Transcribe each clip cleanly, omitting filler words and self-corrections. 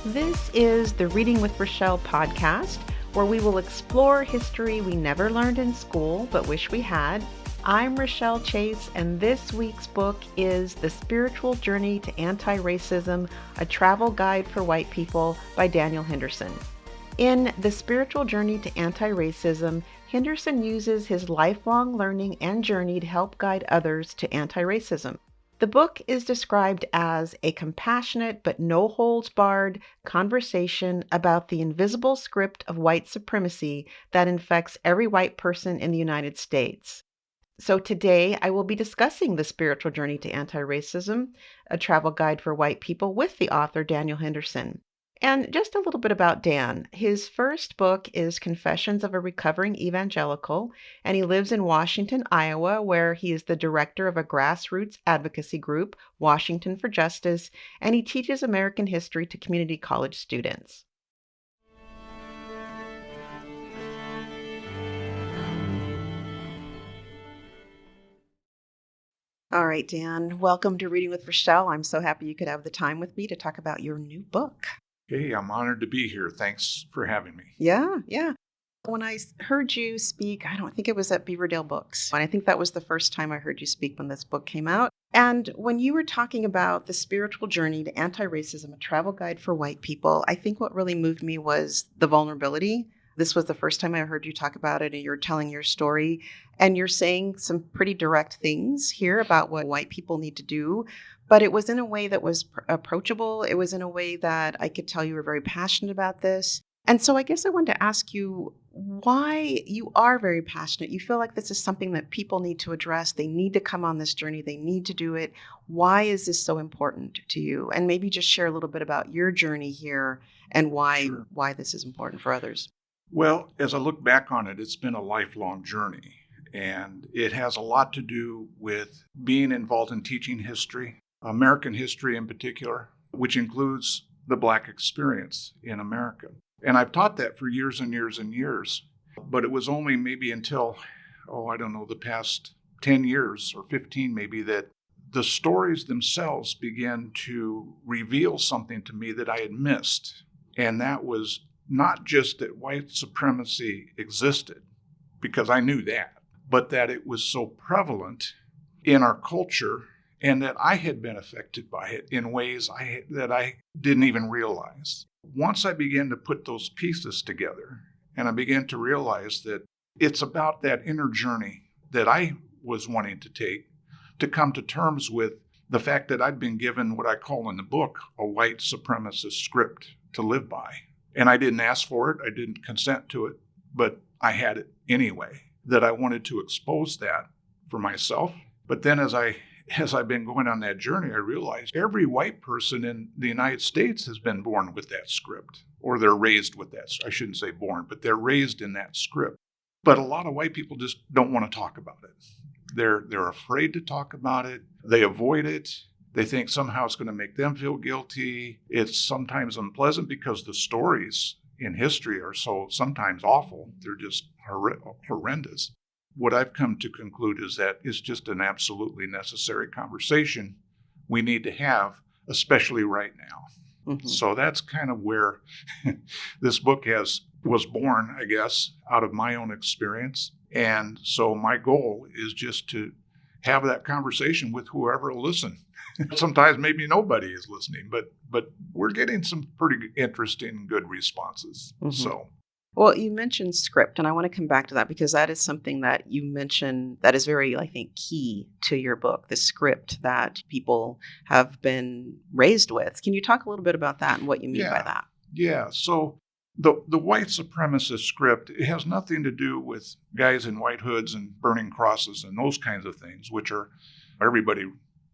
This is the Reading with Rochelle podcast, where we will explore history we never learned in school but wish we had. I'm Rochelle Chase, and this week's book is The Spiritual Journey to Anti-Racism, A Travel Guide for White People by Daniel Henderson. In The Spiritual Journey to Anti-Racism, Henderson uses his lifelong learning and journey to help guide others to anti-racism. The book is described as a compassionate but no-holds-barred conversation about the invisible script of white supremacy that infects every white person in the United States. So today I will be discussing The Spiritual Journey to Anti-Racism, a travel guide for white people with the author Daniel Henderson. And just a little bit about Dan. His first book is Confessions of a Recovering Evangelical, and he lives in Washington, Iowa, where he is the director of a grassroots advocacy group, Washington for Justice, and he teaches American history to community college students. All right, Dan, welcome to Reading with Rochelle. I'm so happy you could have the time with me to talk about your new book. Hey, I'm honored to be here. Thanks for having me. Yeah. When I heard you speak, I don't think it was at Beaverdale Books. And I think that was the first time I heard you speak when this book came out. And when you were talking about the spiritual journey to anti-racism, a travel guide for white people, I think what really moved me was the vulnerability. This was the first time I heard you talk about it, and you're telling your story, and you're saying some pretty direct things here about what white people need to do. But it was in a way that was approachable. It was in a way that I could tell you were very passionate about this. And so I guess I wanted to ask you why you are very passionate. You feel like this is something that people need to address. They need to come on this journey. They need to do it. Why is this so important to you? And maybe just share a little bit about your journey here and why this is important for others. Well, as I look back on it, it's been a lifelong journey. And it has a lot to do with being involved in teaching history, American history in particular, which includes the Black experience in America. And I've taught that for years and years and years. But it was only maybe until, the past 10 years or 15 maybe, that the stories themselves began to reveal something to me that I had missed. And that was not just that white supremacy existed, because I knew that, but that it was so prevalent in our culture and that I had been affected by it in ways that I didn't even realize. Once I began to put those pieces together, and I began to realize that it's about that inner journey that I was wanting to take to come to terms with the fact that I'd been given what I call in the book a white supremacist script to live by. And I didn't ask for it, I didn't consent to it, but I had it anyway, that I wanted to expose that for myself. But then as I've been going on that journey, I realized every white person in the United States has been born with that script, or they're raised with that. I shouldn't say born, but they're raised in that script. But a lot of white people just don't want to talk about it. They're afraid to talk about it. They avoid it. They think somehow it's going to make them feel guilty. It's sometimes unpleasant because the stories in history are so sometimes awful. They're just horrendous. What I've come to conclude is that it's just an absolutely necessary conversation we need to have, especially right now. Mm-hmm. So that's kind of where this book was born, I guess, out of my own experience. And so my goal is just to have that conversation with whoever will listen. Sometimes maybe nobody is listening, but we're getting some pretty interesting, good responses. Mm-hmm. So. Well, you mentioned script, and I want to come back to that because that is something that you mentioned that is very, I think, key to your book, the script that people have been raised with. Can you talk a little bit about that and what you mean by that? Yeah. So the white supremacist script, it has nothing to do with guys in white hoods and burning crosses and those kinds of things, which are everybody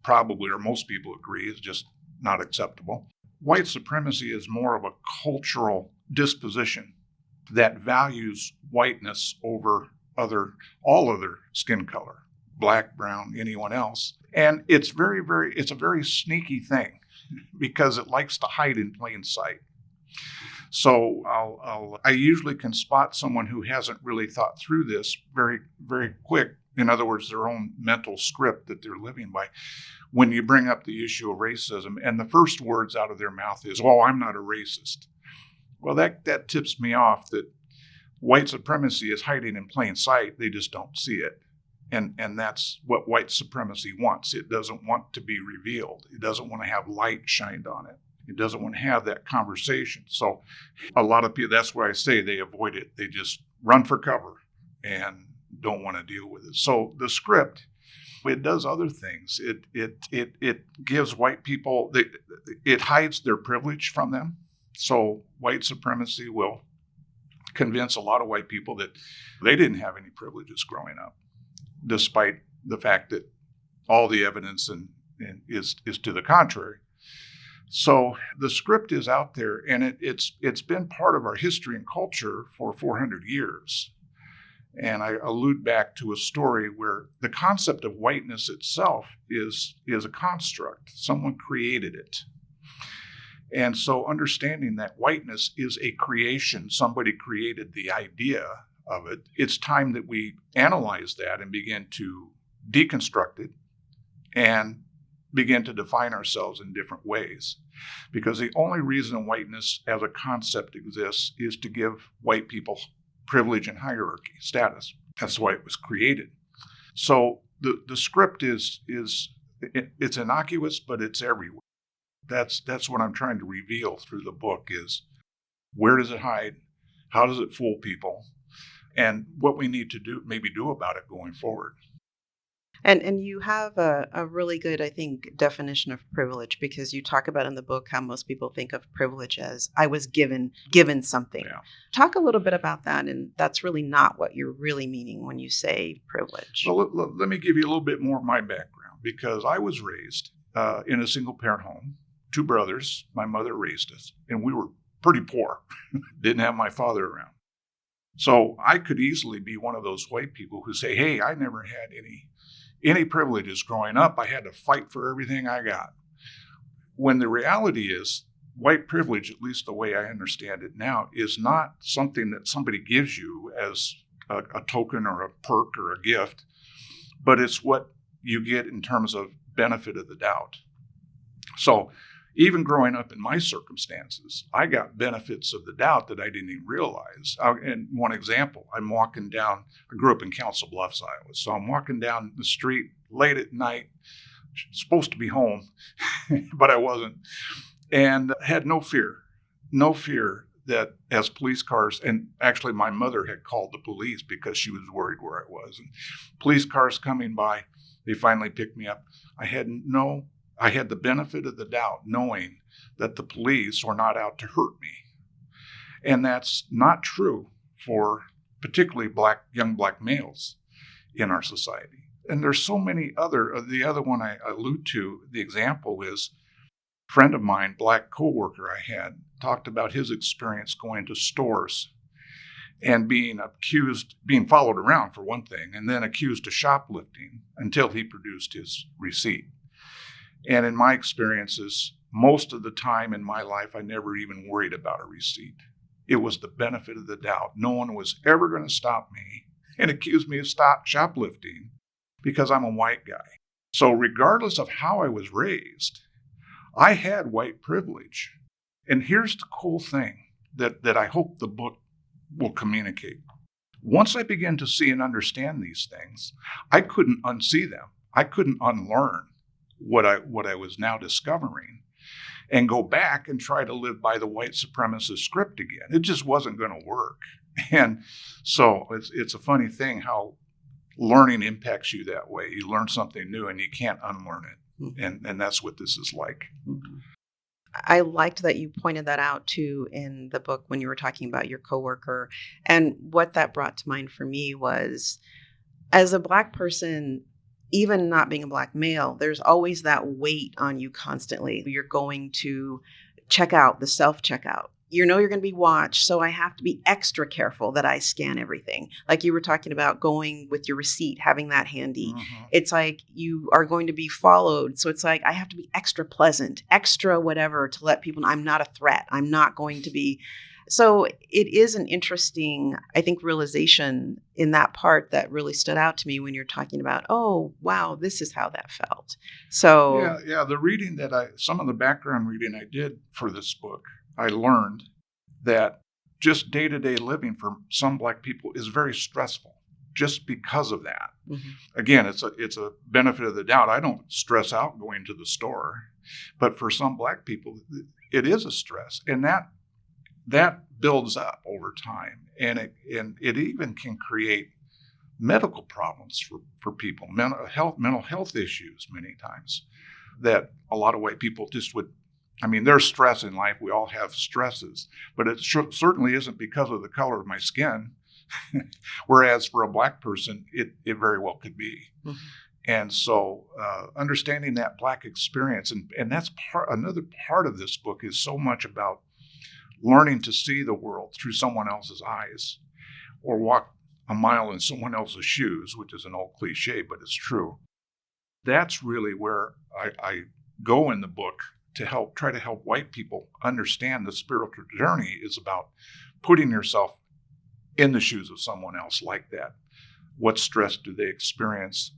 probably or most people agree is just not acceptable. White supremacy is more of a cultural disposition that values whiteness over all other skin color, black, brown, anyone else. And it's it's a very sneaky thing because it likes to hide in plain sight. So I usually can spot someone who hasn't really thought through this very, very quick In other words, their own mental script that they're living by. When you bring up the issue of racism, and the first words out of their mouth is, "Well, I'm not a racist." Well, that tips me off that white supremacy is hiding in plain sight. They just don't see it. And that's what white supremacy wants. It doesn't want to be revealed. It doesn't want to have light shined on it. It doesn't want to have that conversation. So a lot of people, that's why I say they avoid it. They just run for cover and don't want to deal with it. So the script, it does other things. It gives white people, it hides their privilege from them. So white supremacy will convince a lot of white people that they didn't have any privileges growing up, despite the fact that all the evidence is to the contrary. So the script is out there, and it's been part of our history and culture for 400 years. And I allude back to a story where the concept of whiteness itself is a construct. Someone created it. And so understanding that whiteness is a creation, somebody created the idea of it, it's time that we analyze that and begin to deconstruct it and begin to define ourselves in different ways. Because the only reason whiteness as a concept exists is to give white people privilege and hierarchy, status. That's why it was created. So the script it's innocuous, but it's everywhere. That's what I'm trying to reveal through the book is where does it hide? How does it fool people? And what we need to do about it going forward. And you have a really good, I think, definition of privilege, because you talk about in the book how most people think of privilege as I was given something. Yeah. Talk a little bit about that, and that's really not what you're really meaning when you say privilege. Well, let me give you a little bit more of my background, because I was raised in a single parent home, 2 brothers. My mother raised us, and we were pretty poor. Didn't have my father around. So I could easily be one of those white people who say, hey, I never had any privileges growing up. I had to fight for everything I got. When the reality is, white privilege, at least the way I understand it now, is not something that somebody gives you as a token or a perk or a gift, but it's what you get in terms of benefit of the doubt. So even growing up in my circumstances, I got benefits of the doubt that I didn't even realize. And one example, I'm walking down, I grew up in Council Bluffs, Iowa. So I'm walking down the street late at night, supposed to be home, but I wasn't. And had no fear that as police cars, and actually my mother had called the police because she was worried where I was. And police cars coming by, they finally picked me up. I had the benefit of the doubt, knowing that the police were not out to hurt me. And that's not true for particularly young black males in our society. And there's so many the other one I allude to, the example is a friend of mine, black coworker I had, talked about his experience going to stores and being followed around for one thing, and then accused of shoplifting until he produced his receipt. And in my experiences, most of the time in my life, I never even worried about a receipt. It was the benefit of the doubt. No one was ever going to stop me and accuse me of shoplifting because I'm a white guy. So regardless of how I was raised, I had white privilege. And here's the cool thing that I hope the book will communicate. Once I began to see and understand these things, I couldn't unsee them. I couldn't unlearn what I was now discovering and go back and try to live by the white supremacist script again. It just wasn't going to work. And so it's a funny thing how learning impacts you that way. You learn something new and you can't unlearn it. Mm-hmm. And that's what this is like. Mm-hmm. I liked that you pointed that out too in the book when you were talking about your coworker. And what that brought to mind for me was, as a Black person, even not being a Black male, there's always that weight on you constantly. You're going to check out, the self-checkout. You know you're going to be watched, so I have to be extra careful that I scan everything. Like you were talking about going with your receipt, having that handy. Mm-hmm. It's like you are going to be followed, so it's like I have to be extra pleasant, extra whatever to let people know I'm not a threat. I'm not going to be. So it is an interesting, I think, realization in that part that really stood out to me when you're talking about, oh, wow, this is how that felt. So, Yeah. Some of the background reading I did for this book, I learned that just day-to-day living for some Black people is very stressful just because of that. mhm, Again, it's a benefit of the doubt. I don't stress out going to the store, but for some Black people, it is a stress, and that builds up over time, and it even can create medical problems for people, mental health issues many times that a lot of white people just would. I mean, there's stress in life. We all have stresses, but it certainly isn't because of the color of my skin. Whereas for a Black person, it very well could be. mhm, And so understanding that Black experience, and that's another part of this book is so much about learning to see the world through someone else's eyes or walk a mile in someone else's shoes, which is an old cliche, but it's true. That's really where I go in the book to try to help white people understand the spiritual journey is about putting yourself in the shoes of someone else like that. What stress do they experience?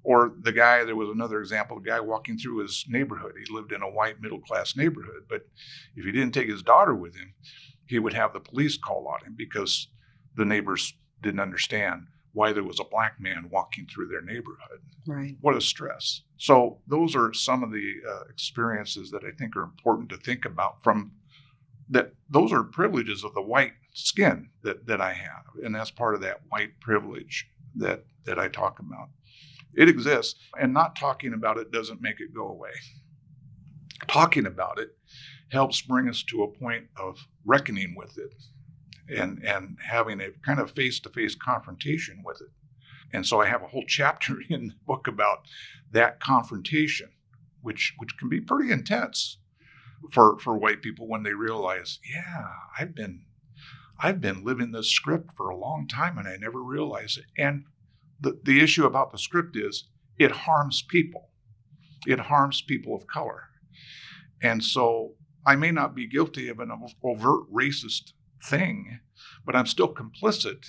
Or there was another example, a guy walking through his neighborhood. He lived in a white middle-class neighborhood, but if he didn't take his daughter with him, he would have the police call on him because the neighbors didn't understand why there was a Black man walking through their neighborhood. right. What a stress. So those are some of the experiences that I think are important to think about those are privileges of the white skin that I have. And that's part of that white privilege that I talk about. It exists, and not talking about it doesn't make it go away. Talking about it helps bring us to a point of reckoning with it and having a kind of face-to-face confrontation with it. And so I have a whole chapter in the book about that confrontation, which can be pretty intense for white people when they realize, yeah, I've been living this script for a long time and I never realized it. And the issue about the script is it harms people. It harms people of color. And so I may not be guilty of an overt racist thing, but I'm still complicit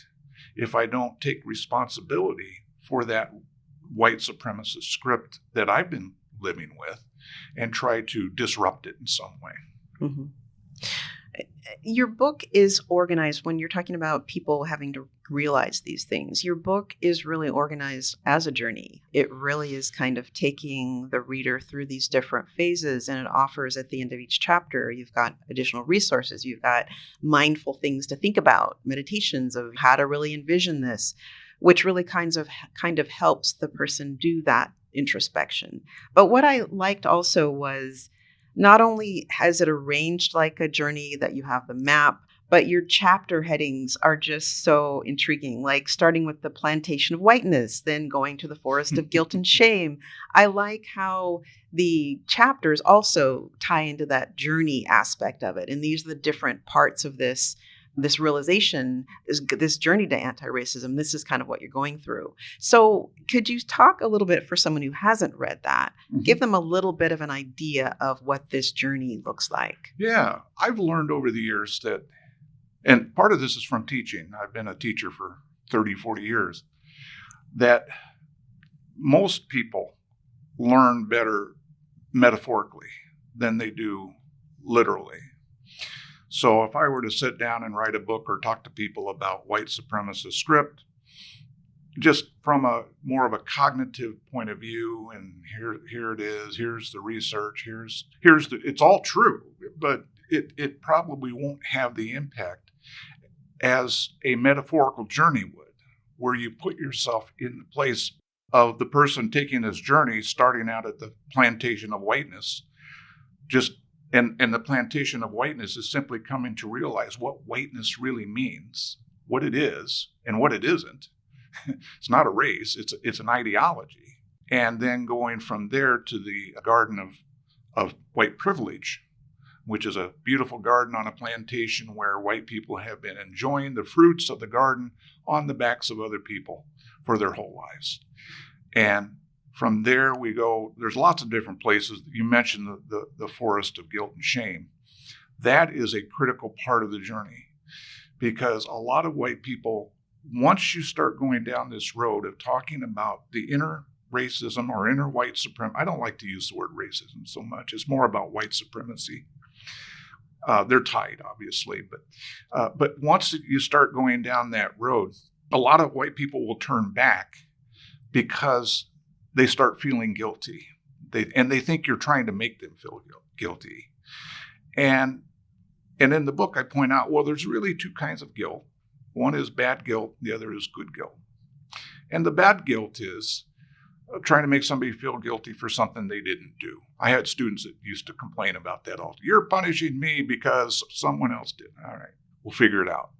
if I don't take responsibility for that white supremacist script that I've been living with and try to disrupt it in some way. Mhm. Your book is organized when you're talking about people having to realize these things. Your book is really organized as a journey. It really is kind of taking the reader through these different phases, and it offers at the end of each chapter, you've got additional resources. You've got mindful things to think about, meditations of how to really envision this, which really kind of helps the person do that introspection. But what I liked also was not only has it arranged like a journey that you have the map, but your chapter headings are just so intriguing, like starting with the plantation of whiteness, then going to the forest of guilt and shame. I like how the chapters also tie into that journey aspect of it. And these are the different parts of this realization, this journey to anti-racism. This is kind of what you're going through. So could you talk a little bit for someone who hasn't read that, give them a little bit of an idea of what this journey looks like? Yeah, I've learned over the years that, and part of this is from teaching. I've been a teacher for 30, 40 years, that most people learn better metaphorically than they do literally. So if I were to sit down and write a book or talk to people about white supremacist script, just from a more of a cognitive point of view, and here it is, here's the research, it's all true, but it probably won't have the impact as a metaphorical journey would, where you put yourself in the place of the person taking this journey, starting out at the plantation of whiteness, and the plantation of whiteness is simply coming to realize what whiteness really means, what it is and what it isn't. It's not a race, it's an ideology. And then going from there to the garden of white privilege, which is a beautiful garden on a plantation where white people have been enjoying the fruits of the garden on the backs of other people for their whole lives. And from there we go, there's lots of different places. You mentioned the forest of guilt and shame. That is a critical part of the journey, because a lot of white people, once you start going down this road of talking about the inner racism or inner white supremacy, I don't like to use the word racism so much. It's more about white supremacy. They're tied, obviously, but once you start going down that road, a lot of white people will turn back because they start feeling guilty. They think you're trying to make them feel guilty. And in the book, I point out, well, there's really two kinds of guilt. One is bad guilt, the other is good guilt. And the bad guilt is trying to make somebody feel guilty for something they didn't do. I had students that used to complain about that all. You're punishing me because someone else did. All right, we'll figure it out.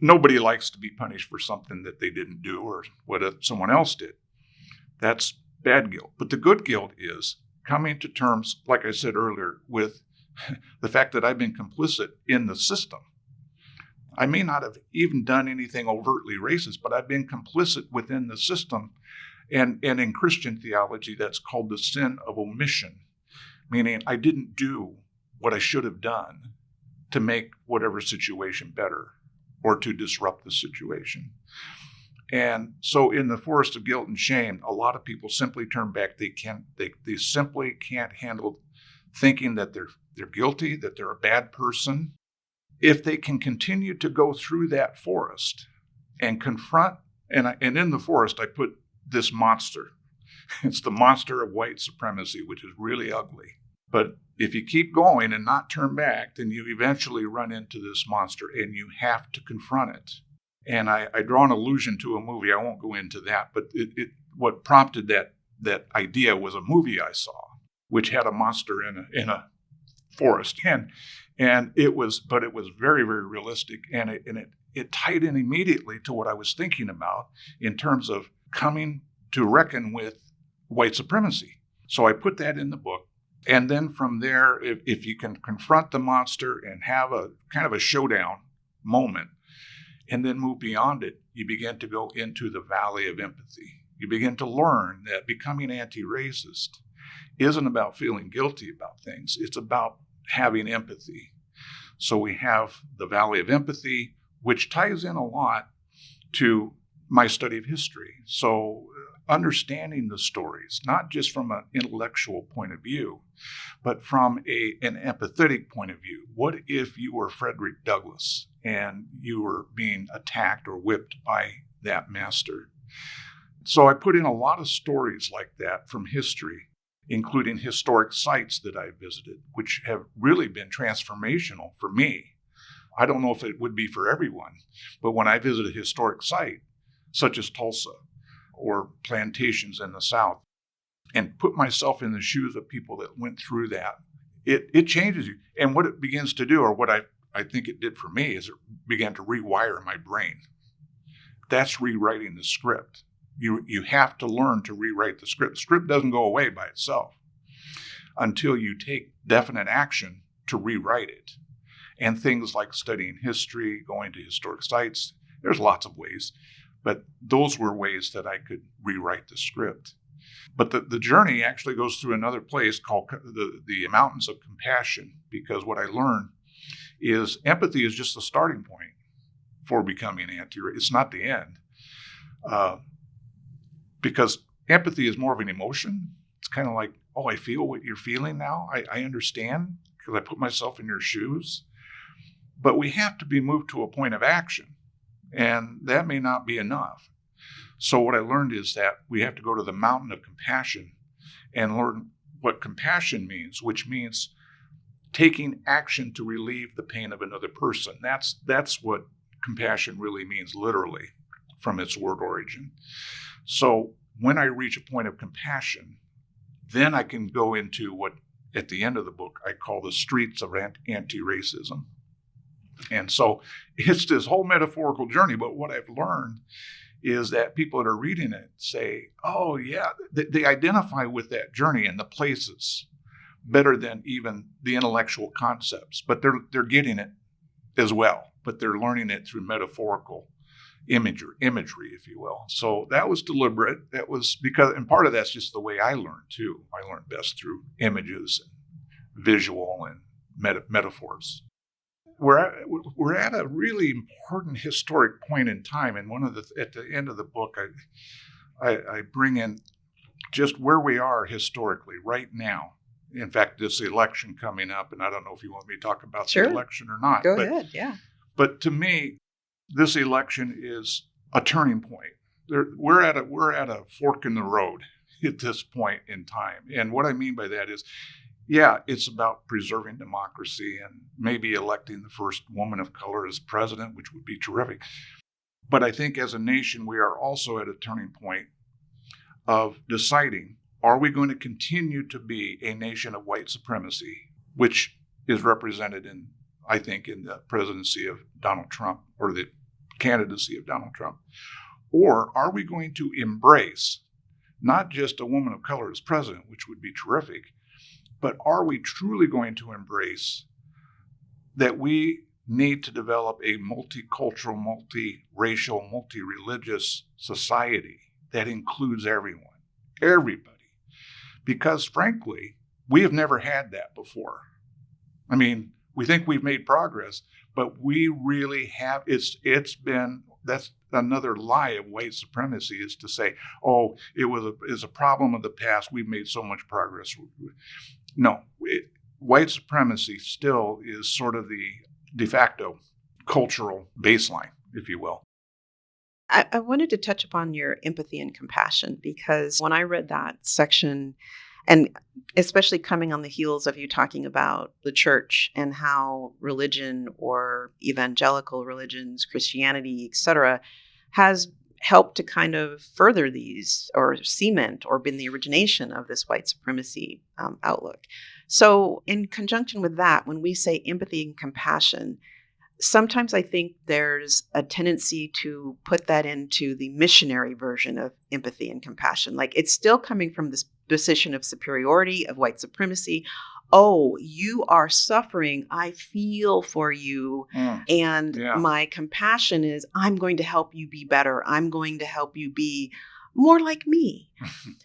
Nobody likes to be punished for something that they didn't do or what someone else did. That's bad guilt. But the good guilt is coming to terms, like I said earlier, with the fact that I've been complicit in the system. I may not have even done anything overtly racist, but I've been complicit within the system. And in Christian theology, that's called the sin of omission, meaning I didn't do what I should have done to make whatever situation better or to disrupt the situation. And so in the forest of guilt and shame, a lot of people simply turn back. They simply can't handle thinking that they're guilty, that they're a bad person. If they can continue to go through that forest and confront, and in the forest I put this monster. It's the monster of white supremacy, which is really ugly. But if you keep going and not turn back, then you eventually run into this monster and you have to confront it. And I draw an allusion to a movie. I won't go into that, but what prompted that idea was a movie I saw, which had a monster in a forest, and it was very, very realistic, and it tied in immediately to what I was thinking about in terms of coming to reckon with white supremacy. So I put that in the book. And then from there, if you can confront the monster and have a kind of a showdown moment and then move beyond it, you begin to go into the valley of empathy. You begin to learn that becoming anti-racist isn't about feeling guilty about things. It's about having empathy. So we have the valley of empathy, which ties in a lot to my study of history. So understanding the stories, not just from an intellectual point of view, but from an empathetic point of view. What if you were Frederick Douglass and you were being attacked or whipped by that master? So I put in a lot of stories like that from history, including historic sites that I visited, which have really been transformational for me. I don't know if it would be for everyone, but when I visit a historic site, such as Tulsa or plantations in the South, and put myself in the shoes of people that went through that, it changes you. And what it begins to do, or what I think it did for me, is it began to rewire my brain. That's rewriting the script. You have to learn to rewrite the script. The script doesn't go away by itself until you take definite action to rewrite it. And things like studying history, going to historic sites, there's lots of ways. But those were ways that I could rewrite the script. But the journey actually goes through another place called the Mountains of Compassion, because what I learned is empathy is just the starting point for becoming anti-racist. It's not the end. Because empathy is more of an emotion. It's kind of like, oh, I feel what you're feeling now. I understand because I put myself in your shoes. But we have to be moved to a point of action. And that may not be enough. So what I learned is that we have to go to the mountain of compassion and learn what compassion means, which means taking action to relieve the pain of another person. That's what compassion really means, literally, from its word origin. So when I reach a point of compassion, then I can go into what, at the end of the book, I call the streets of anti-racism. And so it's this whole metaphorical journey. But what I've learned is that people that are reading it say, oh, yeah, they identify with that journey and the places better than even the intellectual concepts. But they're getting it as well. But they're learning it through metaphorical imagery, if you will. So that was deliberate. That was because, and part of that's just the way I learned too. I learned best through images and visual and metaphors. We're at a really important historic point in time, and at the end of the book, I bring in just where we are historically right now. In fact, this election coming up, and I don't know if you want me to talk about Sure. the election or not. Go ahead, yeah. But to me, this election is a turning point. We're at a fork in the road at this point in time, and what I mean by that is, yeah, it's about preserving democracy and maybe electing the first woman of color as president, which would be terrific. But I think as a nation, we are also at a turning point of deciding, are we going to continue to be a nation of white supremacy, which is represented in, I think, in the presidency of Donald Trump or the candidacy of Donald Trump? Or are we going to embrace not just a woman of color as president, which would be terrific, but are we truly going to embrace that we need to develop a multicultural, multiracial, multireligious society that includes everybody? Because frankly, we have never had that before. I mean, we think we've made progress, but we really have. That's another lie of white supremacy, is to say, oh, it's a problem of the past. We've made so much progress. No, white supremacy still is sort of the de facto cultural baseline, if you will. I wanted to touch upon your empathy and compassion, because when I read that section, and especially coming on the heels of you talking about the church and how religion or evangelical religions, Christianity, etc., has helped to kind of further these or cement or been the origination of this white supremacy outlook. So in conjunction with that, when we say empathy and compassion, sometimes I think there's a tendency to put that into the missionary version of empathy and compassion. Like, it's still coming from this position of superiority, of white supremacy. Oh, you are suffering. I feel for you. And my compassion is, I'm going to help you be better. I'm going to help you be more like me.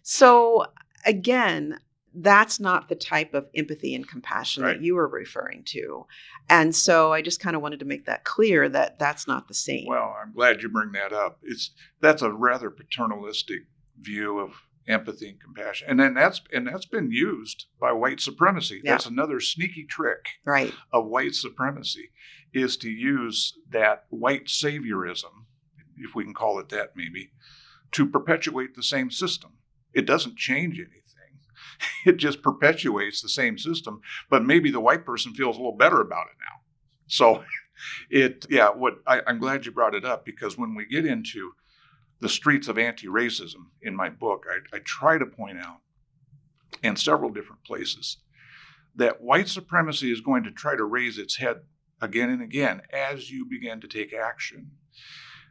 So again, that's not the type of empathy and compassion that you were referring to. And so I just kind of wanted to make that clear that that's not the same. Well, I'm glad you bring that up. That's a rather paternalistic view of empathy and compassion. And then that's been used by white supremacy. Yeah. That's another sneaky trick of white supremacy, is to use that white saviorism, if we can call it that maybe, to perpetuate the same system. It doesn't change anything. It just perpetuates the same system, but maybe the white person feels a little better about it now. So I'm glad you brought it up, because when we get into the streets of anti-racism in my book, I try to point out in several different places that white supremacy is going to try to raise its head again and again as you begin to take action,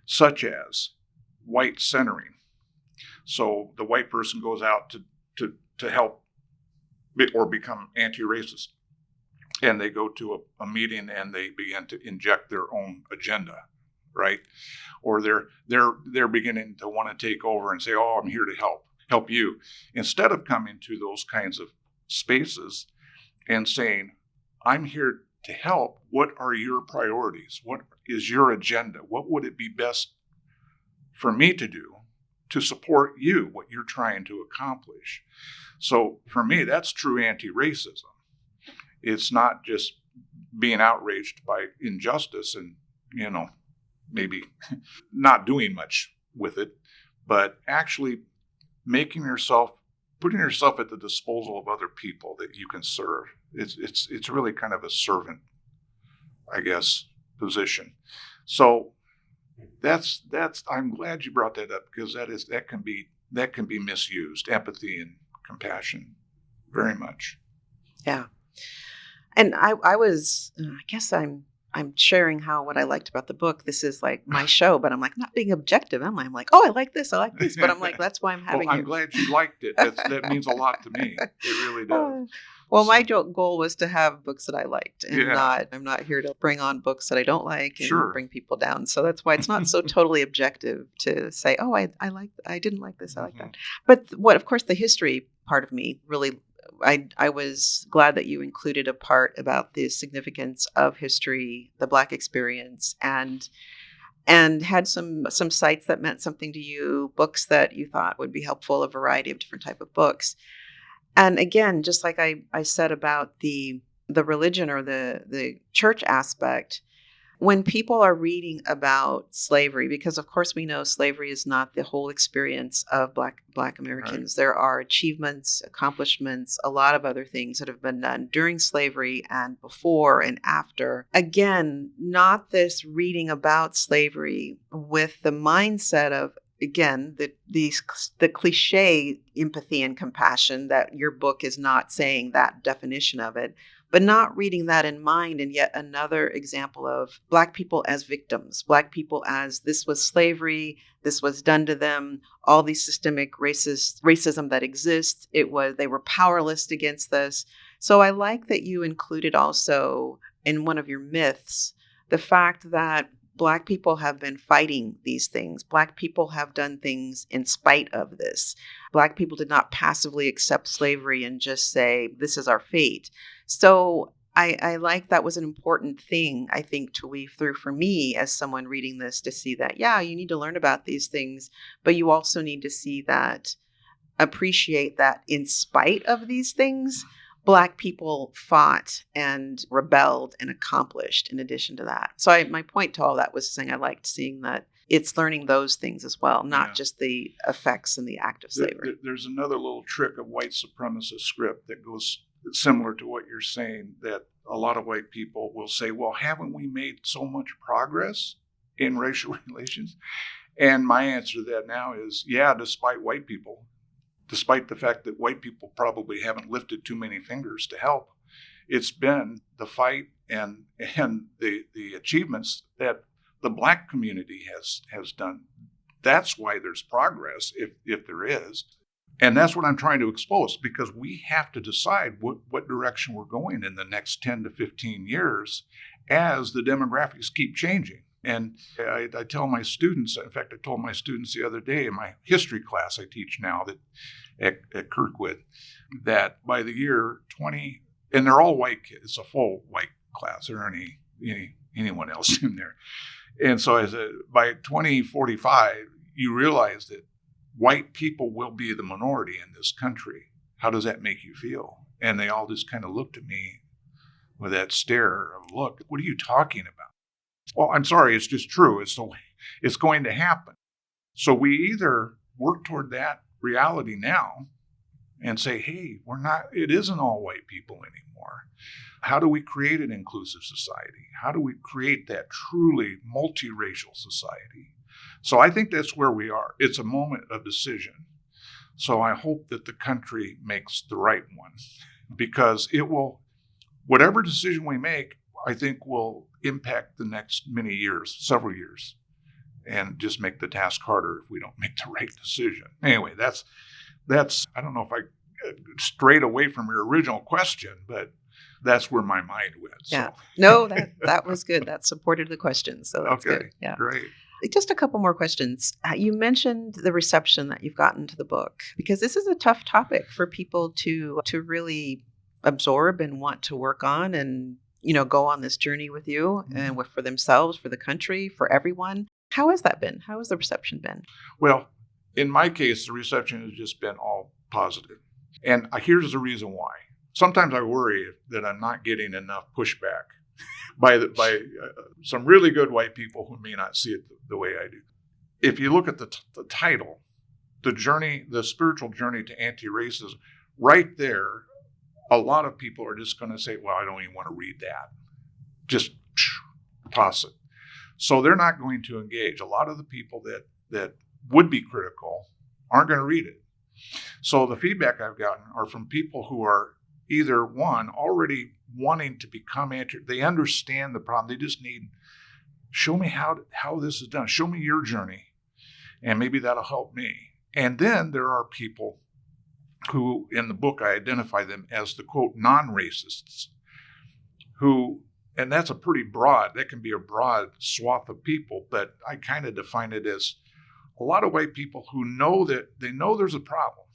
such as white centering. So the white person goes out to help or become anti-racist, and they go to a meeting and they begin to inject their own agenda, right? Or they're beginning to want to take over and say, oh, I'm here to help you. Instead of coming to those kinds of spaces and saying, I'm here to help. What are your priorities? What is your agenda? What would it be best for me to do to support you, what you're trying to accomplish? So for me, that's true anti-racism. It's not just being outraged by injustice and, maybe not doing much with it, but actually putting yourself at the disposal of other people that you can serve. It's really kind of a servant, I guess, position. So that's I'm glad you brought that up, because that can be misused, empathy and compassion, very much. Yeah. And I guess I'm sharing what I liked about the book. This is like my show, but I'm like not being objective. I'm like, oh, I like this. But I'm like, that's why I'm having I'm glad you liked it. That means a lot to me. It really does. Well, my goal was to have books that I liked, and I'm not here to bring on books that I don't like and bring people down. So that's why it's not so totally objective to say, oh, I didn't like this, I like that. But of course, the history part of me really I was glad that you included a part about the significance of history, the Black experience, and had some sites that meant something to you, books that you thought would be helpful, a variety of different type of books. And again, just like I said about the religion or the church aspect, when people are reading about slavery, because of course we know slavery is not the whole experience of Black Right. Americans. There are achievements, accomplishments, a lot of other things that have been done during slavery and before and after. Again, not this reading about slavery with the mindset of, again, the cliche empathy and compassion, that your book is not saying that definition of it, but not reading that in mind. And yet another example of Black people as victims, Black people as this was slavery, this was done to them, all these systemic racism that exists. They were powerless against this. So I like that you included also in one of your myths the fact that Black people have been fighting these things. Black people have done things in spite of this. Black people did not passively accept slavery and just say, this is our fate. So I like that was an important thing, I think, to weave through for me as someone reading this, to see that, yeah, you need to learn about these things, but you also need to see that, appreciate that in spite of these things, Black people fought and rebelled and accomplished in addition to that. So my point to all that was saying I liked seeing that it's learning those things as well, not Yeah. just the effects and the act of slavery. There's another little trick of white supremacist script that goes similar to what you're saying, that a lot of white people will say, well, haven't we made so much progress in racial relations? And my answer to that now is, yeah, despite white people, despite the fact that white people probably haven't lifted too many fingers to help, it's been the fight and the achievements that the Black community has done. That's why there's progress, if there is. And that's what I'm trying to expose, because we have to decide what direction we're going in the next 10 to 15 years as the demographics keep changing. And I tell my students, in fact, I told my students the other day in my history class I teach now at Kirkwood, that by the year 20, and they're all white kids, it's a full white class, there aren't anyone else in there. And so I said, by 2045, you realize that white people will be the minority in this country. How does that make you feel? And they all just kind of looked at me with that stare of, look, what are you talking about? Well, I'm sorry, it's just true. It's going to happen. So we either work toward that reality now and say, hey, it isn't all white people anymore. How do we create an inclusive society? How do we create that truly multiracial society? So I think that's where we are. It's a moment of decision. So I hope that the country makes the right one, because whatever decision we make, I think will impact the next many years, several years, and just make the task harder if we don't make the right decision. Anyway, that's I don't know if I strayed away from your original question, but that's where my mind went. Yeah. So. No, that was good. That supported the question. So that's okay, good. Yeah. Great. Just a couple more questions. You mentioned the reception that you've gotten to the book, because this is a tough topic for people to really absorb and want to work on, and go on this journey with you and for themselves, for the country, for everyone. How has that been? How has the reception been? Well, in my case, the reception has just been all positive. And here's the reason why. Sometimes I worry that I'm not getting enough pushback by some really good white people who may not see it the way I do. If you look at the title, the spiritual journey to anti-racism, right there, a lot of people are just going to say, well, I don't even want to read that. Just toss it. So they're not going to engage. A lot of the people that would be critical aren't going to read it. So the feedback I've gotten are from people who are either, one, already wanting to become they understand the problem. They just need, show me how this is done. Show me your journey, and maybe that'll help me. And then there are people who, in the book, I identify them as the, quote, non-racists, who, and that can be a broad swath of people, but I kind of define it as a lot of white people who know there's a problem.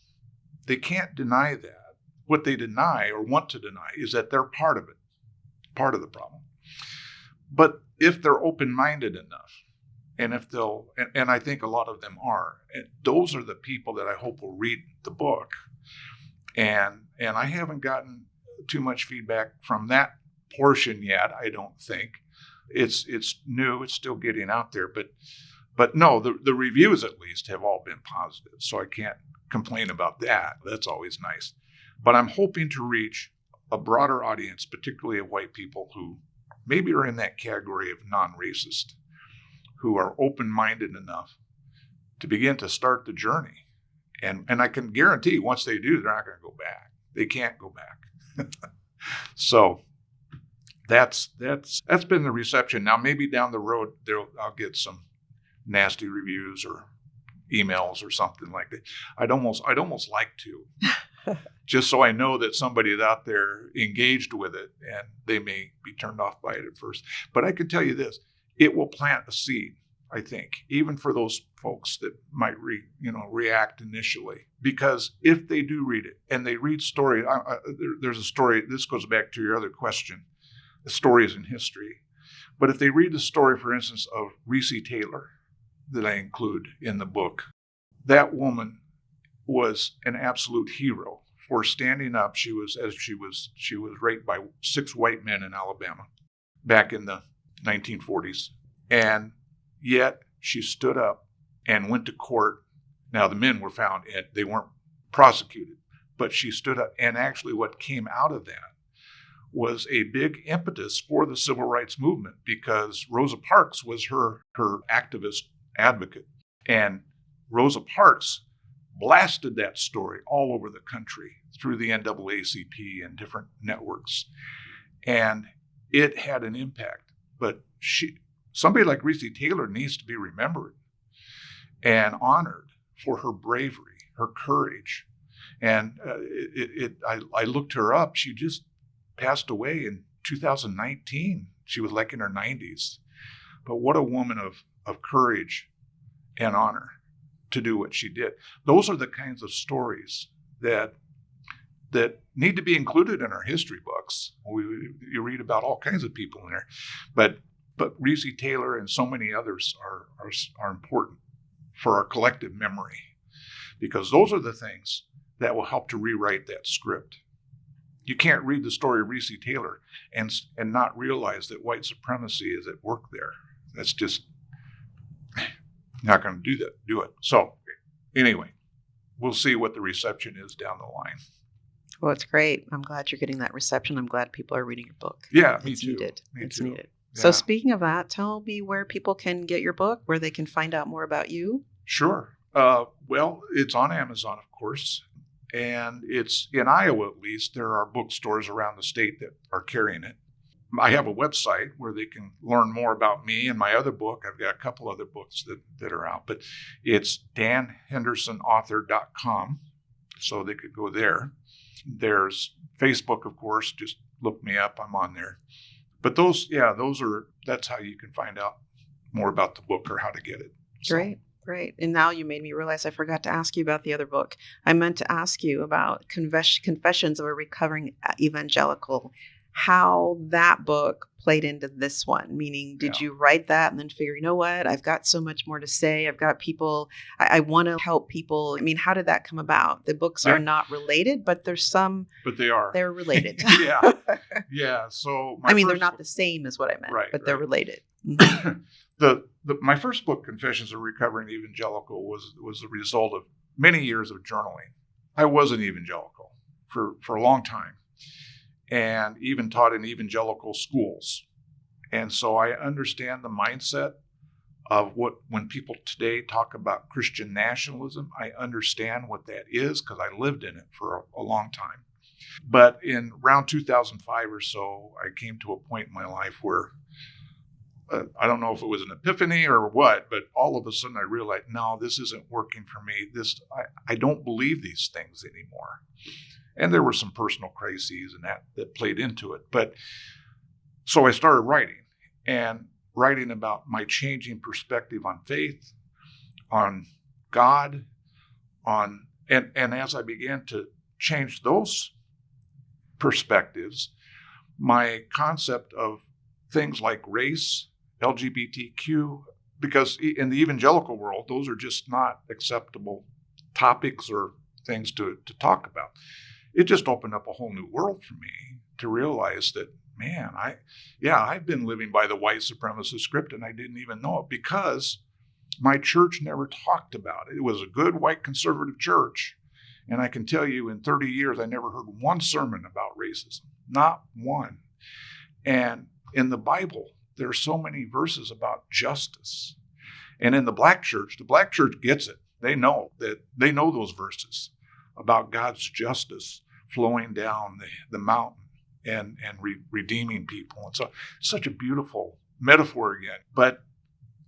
They can't deny that, what they deny or want to deny is that they're part of it, part of the problem. But if they're open-minded enough, and if they'll, and I think a lot of them are, and those are the people that I hope will read the book. And I haven't gotten too much feedback from that portion yet. I don't think it's new. It's still getting out there, but no, the reviews at least have all been positive. So I can't complain about that. That's always nice. But I'm hoping to reach a broader audience, particularly of white people who maybe are in that category of non-racist, who are open-minded enough to begin to start the journey. And I can guarantee once they do, they're not going to go back. They can't go back. So that's been the reception. Now maybe down the road I'll get some nasty reviews or emails or something like that. I'd almost like to, just so I know that somebody's out there engaged with it, and they may be turned off by it at first. But I can tell you this: it will plant a seed, I think, even for those folks that might react initially. Because if they do read it and they read story, there's a story. This goes back to your other question: the stories in history. But if they read the story, for instance, of Reese Taylor, that I include in the book, that woman was an absolute hero for standing up. She was raped by 6 white men in Alabama back in the 1940s, and yet she stood up and went to court. Now the men were found, they weren't prosecuted, but she stood up, and actually what came out of that was a big impetus for the civil rights movement, because Rosa Parks was her activist advocate. And Rosa Parks blasted that story all over the country through the NAACP and different networks. And it had an impact. But somebody like Reese Taylor needs to be remembered and honored for her bravery, her courage. And I looked her up. She just passed away in 2019. She was like in her 90s. But what a woman of courage and honor to do what she did. Those are the kinds of stories that need to be included in our history books. You read about all kinds of people in there, but Reese Taylor and so many others are important for our collective memory, because those are the things that will help to rewrite that script. You can't read the story of Reese Taylor and not realize that white supremacy is at work there. That's just not going to do it. So anyway, we'll see what the reception is down the line. Well, it's great. I'm glad you're getting that reception. I'm glad people are reading your book. Yeah, me it's too. Needed. It's needed. Yeah. So speaking of that, tell me where people can get your book, where they can find out more about you. Sure. Well, it's on Amazon, of course. And it's in Iowa, at least. There are bookstores around the state that are carrying it. I have a website where they can learn more about me and my other book. I've got a couple other books that are out, but it's danhendersonauthor.com. So they could go there. There's Facebook, of course. Just look me up. I'm on there. But that's how you can find out more about the book or how to get it. So. Great. And now you made me realize I forgot to ask you about the other book. I meant to ask you about Confessions of a Recovering Evangelical, how that book played into this one. Meaning, did you write that and then figure, you know what, I've got so much more to say. I've got people, I want to help people. I mean, how did that come about? The books are not related, but there's some. But they are. They're related. Yeah. So they're not the same is what I meant, but they're related. My first book, Confessions of a Recovering Evangelical, was the result of many years of journaling. I was an evangelical for a long time, and even taught in evangelical schools. And so I understand the mindset of when people today talk about Christian nationalism. I understand what that is because I lived in it for a long time. But in around 2005 or so, I came to a point in my life where I don't know if it was an epiphany or what, but all of a sudden I realized, no, this isn't working for me. I don't believe these things anymore. And there were some personal crises and that played into it. But so I started writing about my changing perspective on faith, on God, and as I began to change those perspectives, my concept of things like race, LGBTQ, because in the evangelical world, those are just not acceptable topics or things to talk about. It just opened up a whole new world for me to realize that, man, I've been living by the white supremacist script and I didn't even know it because my church never talked about it. It was a good white conservative church. And I can tell you in 30 years, I never heard one sermon about racism, not one. And in the Bible, there are so many verses about justice. And in the black church gets it. They know those verses about God's justice flowing down the mountain and redeeming people. And so such a beautiful metaphor again. But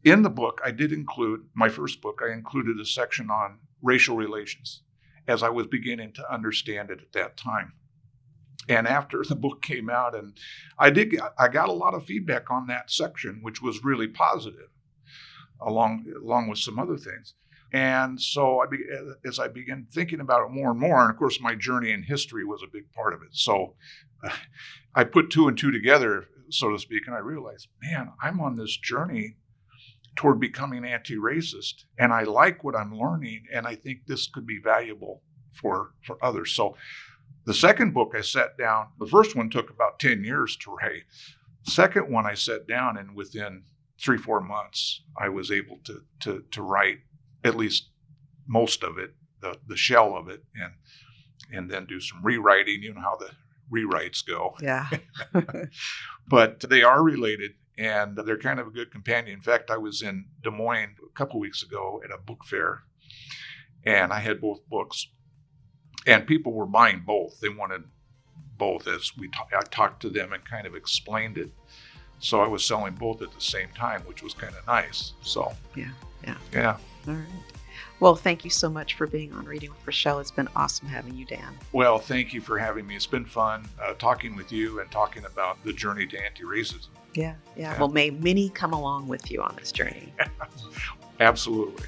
in the book, I did include, my first book, I included a section on racial relations as I was beginning to understand it at that time. And after the book came out, and I got a lot of feedback on that section, which was really positive, along with some other things. And so as I began thinking about it more and more, and of course my journey in history was a big part of it. So I put two and two together, so to speak, and I realized, man, I'm on this journey toward becoming anti-racist, and I like what I'm learning, and I think this could be valuable for others. So the second book I sat down, the first one took about 10 years to write. The second one I sat down, and within 3-4 months, I was able to write at least most of it, the shell of it, and then do some rewriting. You know how the rewrites go. Yeah. But they are related, and they're kind of a good companion. In fact, I was in Des Moines a couple weeks ago at a book fair, and I had both books, and people were buying both. They wanted both as I talked to them and kind of explained it. So I was selling both at the same time, which was kind of nice. So yeah. All right. Well, thank you so much for being on Reading with Rochelle. It's been awesome having you, Dan. Well, thank you for having me. It's been fun talking with you and talking about the journey to anti-racism. Yeah. Well, may many come along with you on this journey. Absolutely.